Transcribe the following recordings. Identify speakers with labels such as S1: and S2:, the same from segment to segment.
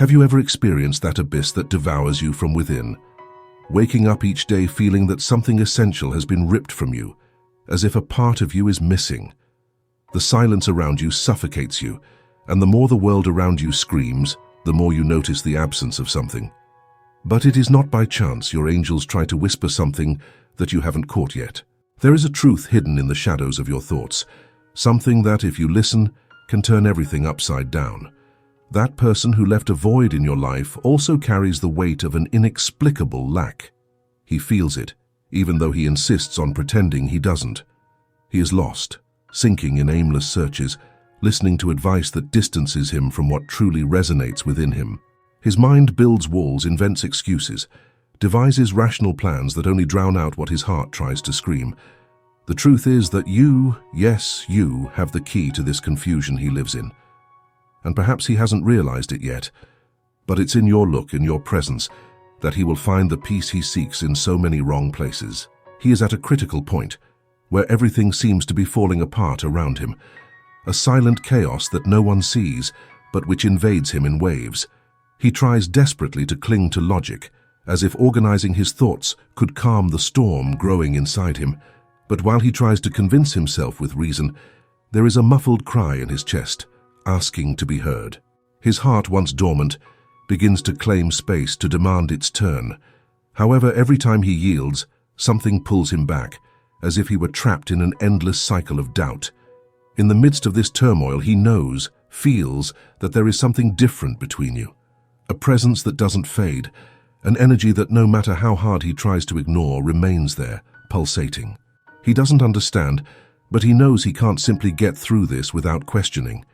S1: Have you ever experienced that abyss that devours you from within? Waking up each day feeling that something essential has been ripped from you, as if a part of you is missing. The silence around you suffocates you, and the more the world around you screams, the more you notice the absence of something. But it is not by chance your angels try to whisper something that you haven't caught yet. There is a truth hidden in the shadows of your thoughts, something that, if you listen, can turn everything upside down. That person who left a void in your life also carries the weight of an inexplicable lack. He feels it, even though he insists on pretending he doesn't. He is lost, sinking in aimless searches, listening to advice that distances him from what truly resonates within him. His mind builds walls, invents excuses, devises rational plans that only drown out what his heart tries to scream. The truth is that you, yes, you, have the key to this confusion he lives in. And perhaps he hasn't realized it yet, but it's in your look, in your presence, that he will find the peace he seeks in so many wrong places. He is at a critical point, where everything seems to be falling apart around him, a silent chaos that no one sees, but which invades him in waves. He tries desperately to cling to logic, as if organizing his thoughts could calm the storm growing inside him. But while he tries to convince himself with reason, there is a muffled cry in his chest, asking to be heard. His heart, once dormant, begins to claim space, to demand its turn. However, every time he yields, something pulls him back, as if he were trapped in an endless cycle of doubt. In the midst of this turmoil, he knows, feels, that there is something different between you. A presence that doesn't fade, an energy that no matter how hard he tries to ignore remains there, pulsating. He doesn't understand, but he knows he can't simply get through this without questioning.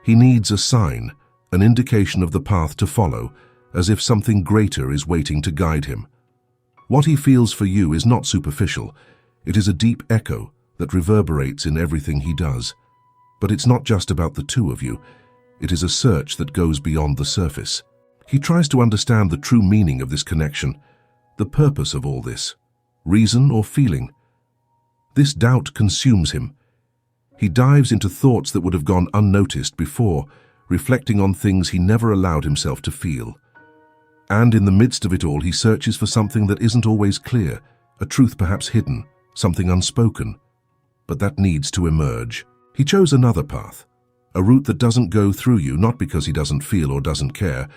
S1: He needs a sign, an indication of the path to follow, as if something greater is waiting to guide him. What he feels for you is not superficial. It is a deep echo that reverberates in everything he does. But it's not just about the two of you. It is a search that goes beyond the surface. He tries to understand the true meaning of this connection, the purpose of all this, reason or feeling. This doubt consumes him. He dives into thoughts that would have gone unnoticed before, reflecting on things he never allowed himself to feel. And in the midst of it all, he searches for something that isn't always clear, a truth perhaps hidden, something unspoken. But that needs to emerge. He chose another path, a route that doesn't go through you, not because he doesn't feel or doesn't care,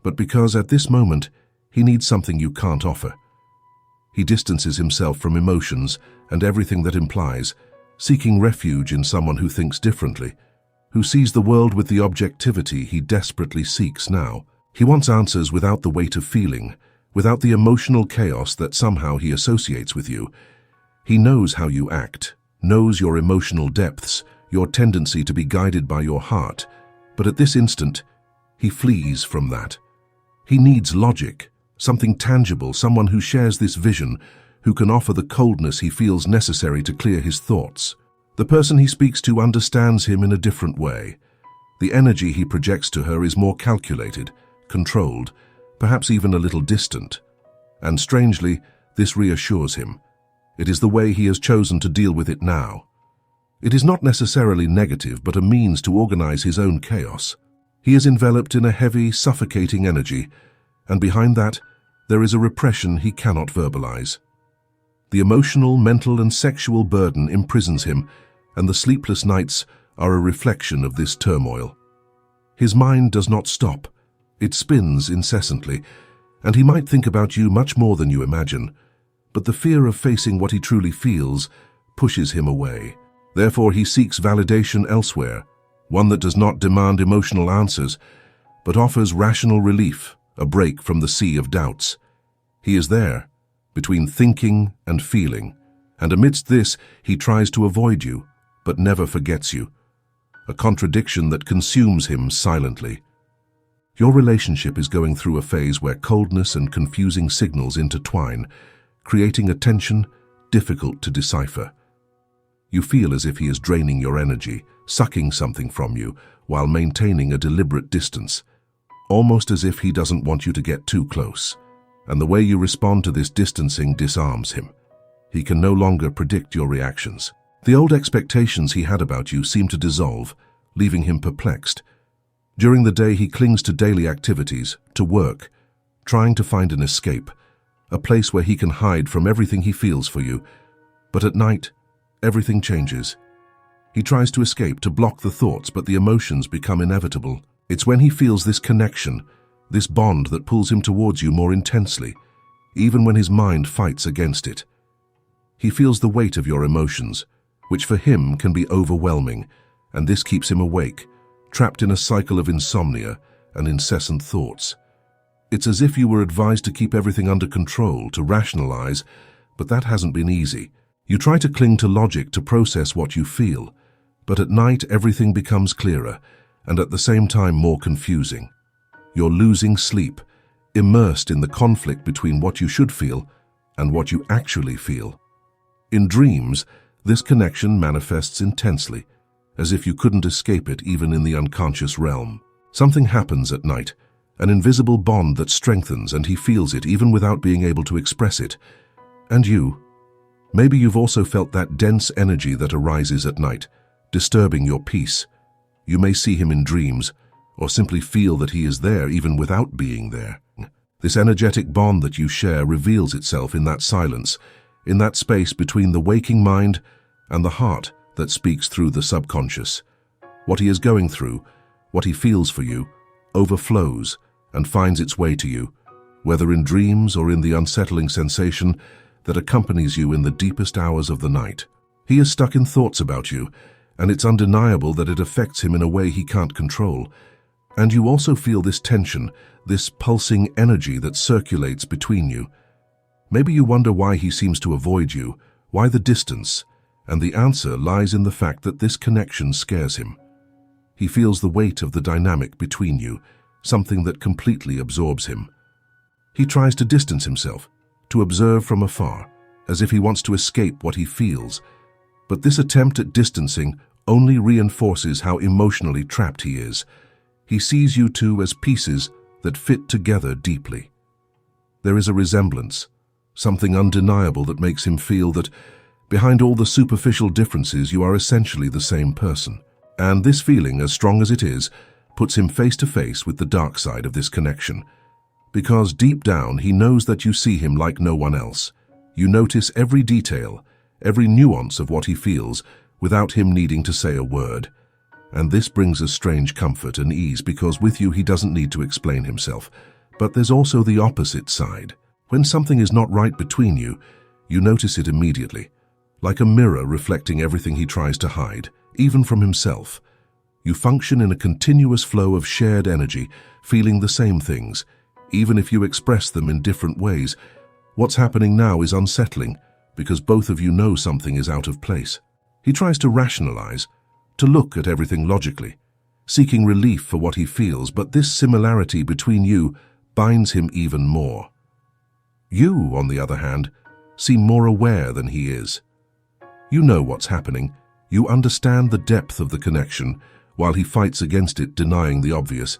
S1: but because at this moment he needs something you can't offer. He distances himself from emotions and everything that implies, seeking refuge in someone who thinks differently, who sees the world with the objectivity he desperately seeks now. He wants answers without the weight of feeling, without the emotional chaos that somehow he associates with you. He knows how you act, knows your emotional depths, your tendency to be guided by your heart, but at this instant, he flees from that. He needs logic, something tangible, someone who shares this vision, who can offer the coldness he feels necessary to clear his thoughts. The person he speaks to understands him in a different way. The energy he projects to her is more calculated, controlled, perhaps even a little distant. And strangely, this reassures him. It is the way he has chosen to deal with it now. It is not necessarily negative, but a means to organize his own chaos. He is enveloped in a heavy, suffocating energy, and behind that, there is a repression he cannot verbalize. The emotional, mental, and sexual burden imprisons him, and the sleepless nights are a reflection of this turmoil. His mind does not stop. It spins incessantly, and he might think about you much more than you imagine, but the fear of facing what he truly feels pushes him away. Therefore, he seeks validation elsewhere, one that does not demand emotional answers, but offers rational relief, a break from the sea of doubts. He is there, between thinking and feeling, and amidst this, he tries to avoid you, but never forgets you, a contradiction that consumes him silently. Your relationship is going through a phase where coldness and confusing signals intertwine, creating a tension difficult to decipher. You feel as if he is draining your energy, sucking something from you, while maintaining a deliberate distance, almost as if he doesn't want you to get too close. And the way you respond to this distancing disarms him. He can no longer predict your reactions. The old expectations he had about you seem to dissolve, leaving him perplexed. During the day, he clings to daily activities, to work, trying to find an escape, a place where he can hide from everything he feels for you. But at night, everything changes. He tries to escape, to block the thoughts, but the emotions become inevitable. It's when he feels this connection, this bond that pulls him towards you more intensely, even when his mind fights against it. He feels the weight of your emotions, which for him can be overwhelming, and this keeps him awake, trapped in a cycle of insomnia and incessant thoughts. It's as if you were advised to keep everything under control, to rationalize, but that hasn't been easy. You try to cling to logic to process what you feel, but at night everything becomes clearer and at the same time more confusing. You're losing sleep, immersed in the conflict between what you should feel and what you actually feel. In dreams, this connection manifests intensely, as if you couldn't escape it even in the unconscious realm. Something happens at night, an invisible bond that strengthens, and he feels it even without being able to express it. And you? Maybe you've also felt that dense energy that arises at night, disturbing your peace. You may see him in dreams, or simply feel that he is there even without being there. This energetic bond that you share reveals itself in that silence, in that space between the waking mind and the heart that speaks through the subconscious. What he is going through, what he feels for you, overflows and finds its way to you, whether in dreams or in the unsettling sensation that accompanies you in the deepest hours of the night. He is stuck in thoughts about you, and it's undeniable that it affects him in a way he can't control. And you also feel this tension, this pulsing energy that circulates between you. Maybe you wonder why he seems to avoid you, why the distance, and the answer lies in the fact that this connection scares him. He feels the weight of the dynamic between you, something that completely absorbs him. He tries to distance himself, to observe from afar, as if he wants to escape what he feels. But this attempt at distancing only reinforces how emotionally trapped he is. He sees you two as pieces that fit together deeply. There is a resemblance, something undeniable that makes him feel that behind all the superficial differences you are essentially the same person. And this feeling, as strong as it is, puts him face to face with the dark side of this connection. Because deep down he knows that you see him like no one else. You notice every detail, every nuance of what he feels, without him needing to say a word. And this brings a strange comfort and ease, because with you he doesn't need to explain himself. But there's also the opposite side. When something is not right between you, you notice it immediately, like a mirror reflecting everything he tries to hide, even from himself. You function in a continuous flow of shared energy, feeling the same things, even if you express them in different ways. What's happening now is unsettling, because both of you know something is out of place. He tries to rationalize, to look at everything logically, seeking relief for what he feels, but this similarity between you binds him even more. You, on the other hand, seem more aware than he is. You know what's happening. You understand the depth of the connection, while he fights against it, denying the obvious.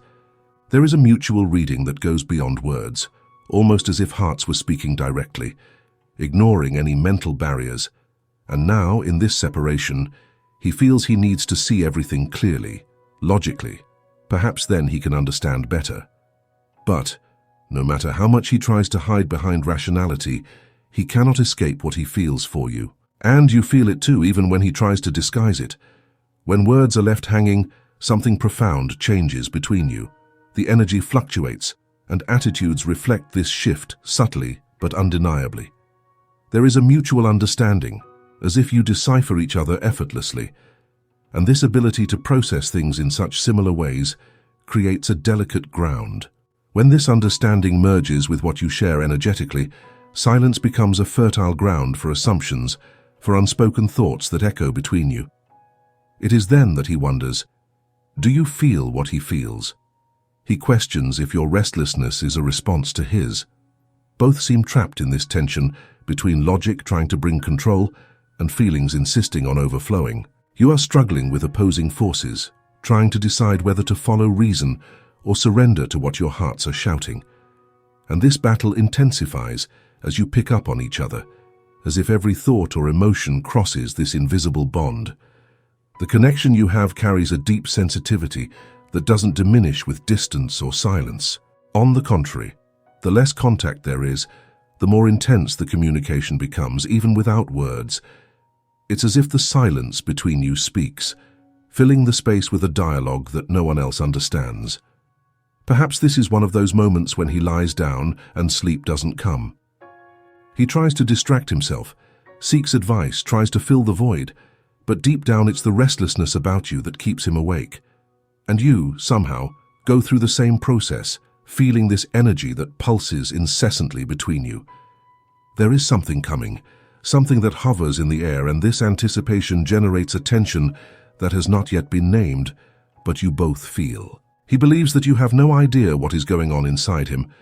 S1: There is a mutual reading that goes beyond words, almost as if hearts were speaking directly, ignoring any mental barriers. And now, in this separation, he feels he needs to see everything clearly, logically. Perhaps then he can understand better. But no matter how much he tries to hide behind rationality, he cannot escape what he feels for you. And you feel it too, even when he tries to disguise it. When words are left hanging, something profound changes between you. The energy fluctuates, and attitudes reflect this shift subtly but undeniably. There is a mutual understanding, as if you decipher each other effortlessly. And this ability to process things in such similar ways creates a delicate ground. When this understanding merges with what you share energetically, silence becomes a fertile ground for assumptions, for unspoken thoughts that echo between you. It is then that he wonders, do you feel what he feels? He questions if your restlessness is a response to his. Both seem trapped in this tension between logic trying to bring control and feelings insisting on overflowing. You are struggling with opposing forces, trying to decide whether to follow reason or surrender to what your hearts are shouting. And this battle intensifies as you pick up on each other, as if every thought or emotion crosses this invisible bond. The connection you have carries a deep sensitivity, that doesn't diminish with distance or silence. On the contrary, the less contact there is, the more intense the communication becomes, even without words. It's as if the silence between you speaks, filling the space with a dialogue that no one else understands. Perhaps this is one of those moments when he lies down and sleep doesn't come. He tries to distract himself, seeks advice, tries to fill the void, but deep down it's the restlessness about you that keeps him awake. And you, somehow, go through the same process, feeling this energy that pulses incessantly between you. There is something coming, something that hovers in the air, and this anticipation generates a tension that has not yet been named, but you both feel. He believes that you have no idea what is going on inside him,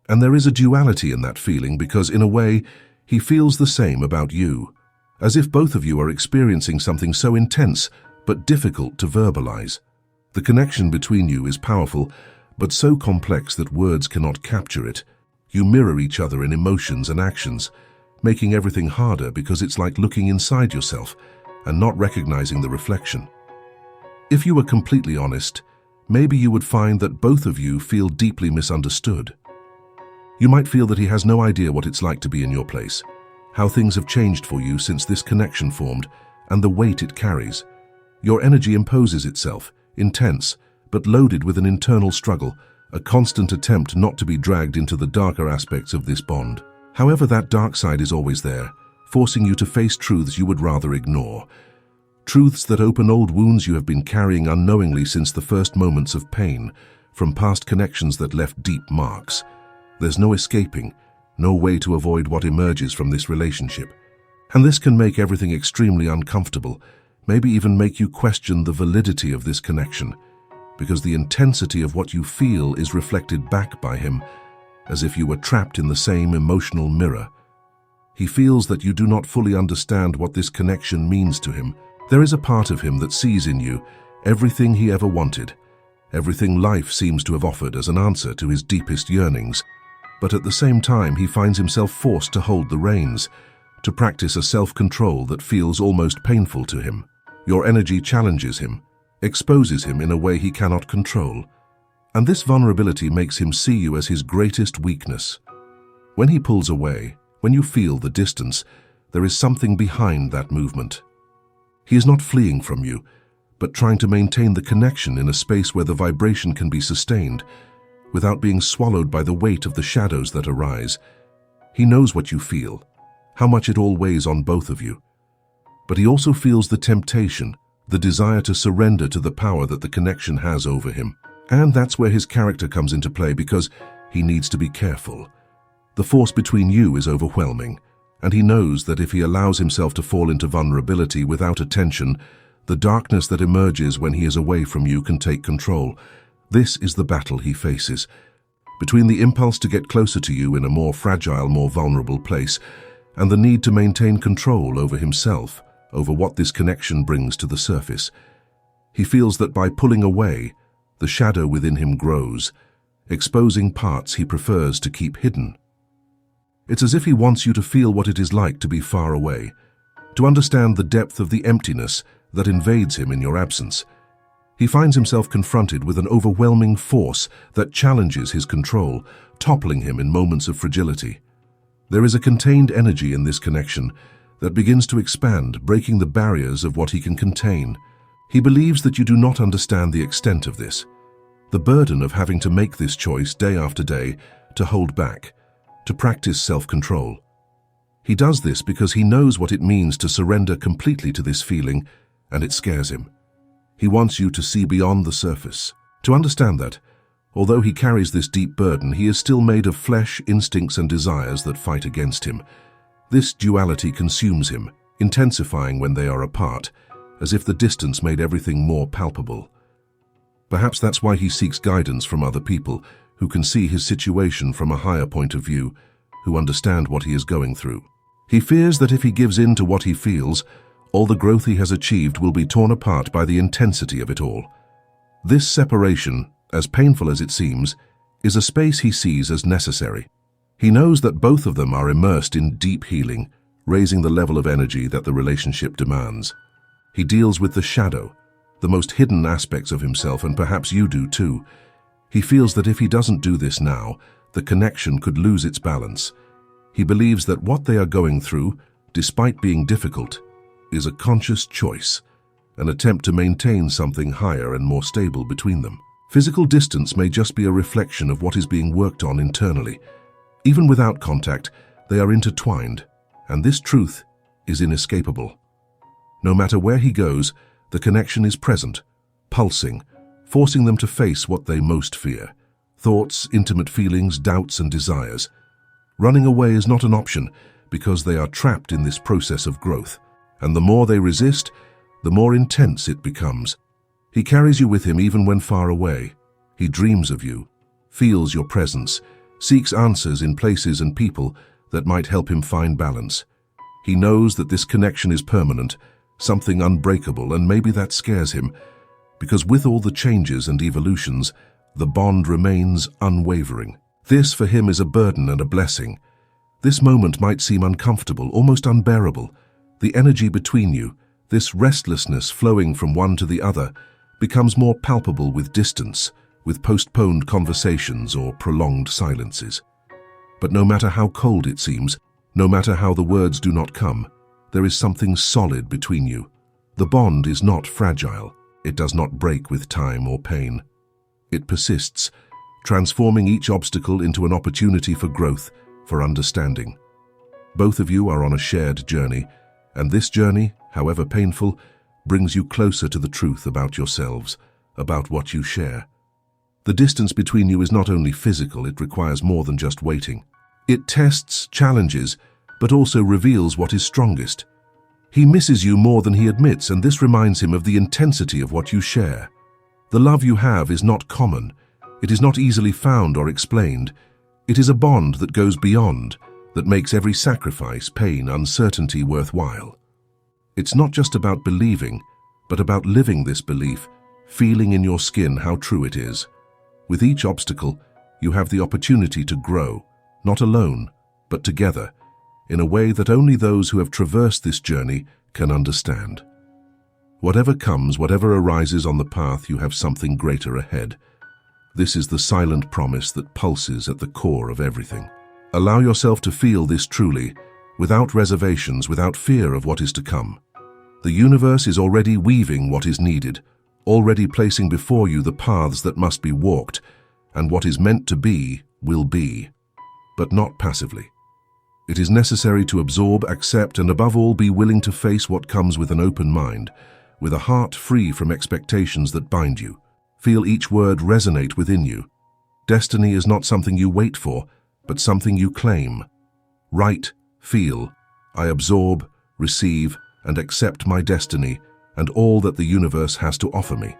S1: and there is a duality in that feeling because, in a way, he feels the same about you, as if both of you are experiencing something so intense but difficult to verbalize. The connection between you is powerful, but so complex that words cannot capture it. You mirror each other in emotions and actions, making everything harder because it's like looking inside yourself and not recognizing the reflection. If you were completely honest, maybe you would find that both of you feel deeply misunderstood. You might feel that he has no idea what it's like to be in your place, how things have changed for you since this connection formed, and the weight it carries. Your energy imposes itself, intense, but loaded with an internal struggle, a constant attempt not to be dragged into the darker aspects of this bond. However, that dark side is always there, forcing you to face truths you would rather ignore. Truths that open old wounds you have been carrying unknowingly since the first moments of pain, from past connections that left deep marks. There's no escaping, no way to avoid what emerges from this relationship. And this can make everything extremely uncomfortable, maybe even make you question the validity of this connection, because the intensity of what you feel is reflected back by him, as if you were trapped in the same emotional mirror. He feels that you do not fully understand what this connection means to him. There is a part of him that sees in you everything he ever wanted, everything life seems to have offered as an answer to his deepest yearnings. But at the same time, he finds himself forced to hold the reins, to practice a self-control that feels almost painful to him. Your energy challenges him, exposes him in a way he cannot control, and this vulnerability makes him see you as his greatest weakness. When he pulls away, when you feel the distance, there is something behind that movement. He is not fleeing from you, but trying to maintain the connection in a space where the vibration can be sustained, without being swallowed by the weight of the shadows that arise. He knows what you feel, how much it all weighs on both of you. But he also feels the temptation, the desire to surrender to the power that the connection has over him. And that's where his character comes into play, because he needs to be careful. The force between you is overwhelming, and he knows that if he allows himself to fall into vulnerability without attention, the darkness that emerges when he is away from you can take control. This is the battle he faces, between the impulse to get closer to you in a more fragile, more vulnerable place, and the need to maintain control over himself, over what this connection brings to the surface. He feels that by pulling away, the shadow within him grows, exposing parts he prefers to keep hidden. It's as if he wants you to feel what it is like to be far away, to understand the depth of the emptiness that invades him in your absence. He finds himself confronted with an overwhelming force that challenges his control, toppling him in moments of fragility. There is a contained energy in this connection that begins to expand, breaking the barriers of what he can contain. He believes that you do not understand the extent of this, the burden of having to make this choice day after day, to hold back, to practice self-control. He does this because he knows what it means to surrender completely to this feeling, and it scares him. He wants you to see beyond the surface, to understand that, although he carries this deep burden, he is still made of flesh, instincts, and desires that fight against him. This duality consumes him, intensifying when they are apart, as if the distance made everything more palpable. Perhaps that's why he seeks guidance from other people who can see his situation from a higher point of view, who understand what he is going through. He fears that if he gives in to what he feels, all the growth he has achieved will be torn apart by the intensity of it all. This separation, as painful as it seems, is a space he sees as necessary. He knows that both of them are immersed in deep healing, raising the level of energy that the relationship demands. He deals with the shadow, the most hidden aspects of himself, and perhaps you do too. He feels that if he doesn't do this now, the connection could lose its balance. He believes that what they are going through, despite being difficult, is a conscious choice, an attempt to maintain something higher and more stable between them. Physical distance may just be a reflection of what is being worked on internally. Even without contact, they are intertwined, and this truth is inescapable. No matter where he goes, the connection is present, pulsing, forcing them to face what they most fear: thoughts, intimate feelings, doubts, and desires. Running away is not an option because they are trapped in this process of growth, and the more they resist, the more intense it becomes. He carries you with him even when far away. He dreams of you, feels your presence, seeks answers in places and people that might help him find balance. He knows that this connection is permanent, something unbreakable, and maybe that scares him, because with all the changes and evolutions, the bond remains unwavering. This for him is a burden and a blessing. This moment might seem uncomfortable, almost unbearable. The energy between you, this restlessness flowing from one to the other, becomes more palpable with distance, with postponed conversations or prolonged silences. But no matter how cold it seems, no matter how the words do not come, there is something solid between you. The bond is not fragile. It does not break with time or pain. It persists, transforming each obstacle into an opportunity for growth, for understanding. Both of you are on a shared journey, and this journey, however painful, brings you closer to the truth about yourselves, about what you share. The distance between you is not only physical, it requires more than just waiting. It tests, challenges, but also reveals what is strongest. He misses you more than he admits, and this reminds him of the intensity of what you share. The love you have is not common. It is not easily found or explained. It is a bond that goes beyond, that makes every sacrifice, pain, uncertainty worthwhile. It's not just about believing, but about living this belief, feeling in your skin how true it is. With each obstacle, you have the opportunity to grow, not alone, but together, in a way that only those who have traversed this journey can understand. Whatever comes, whatever arises on the path, you have something greater ahead. This is the silent promise that pulses at the core of everything. Allow yourself to feel this truly, without reservations, without fear of what is to come. The universe is already weaving what is needed, already placing before you the paths that must be walked, and what is meant to be will be, but not passively. It is necessary to absorb, accept, and above all be willing to face what comes with an open mind, with a heart free from expectations that bind you. Feel each word resonate within you. Destiny is not something you wait for, but something you claim. Write, feel, I absorb, receive, and accept my destiny and all that the universe has to offer me.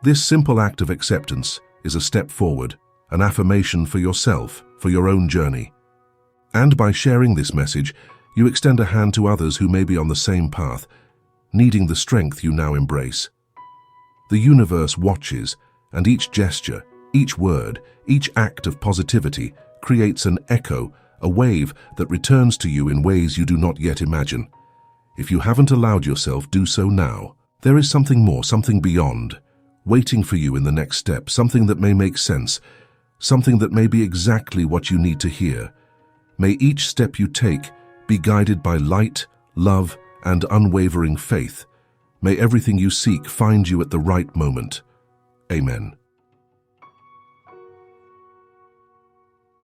S1: This simple act of acceptance is a step forward, an affirmation for yourself, for your own journey. And by sharing this message, you extend a hand to others who may be on the same path, needing the strength you now embrace. The universe watches, and each gesture, each word, each act of positivity creates an echo, a wave that returns to you in ways you do not yet imagine. If you haven't allowed yourself, do so now. There is something more, something beyond, waiting for you in the next step, something that may make sense, something that may be exactly what you need to hear. May each step you take be guided by light, love, and unwavering faith. May everything you seek find you at the right moment. Amen.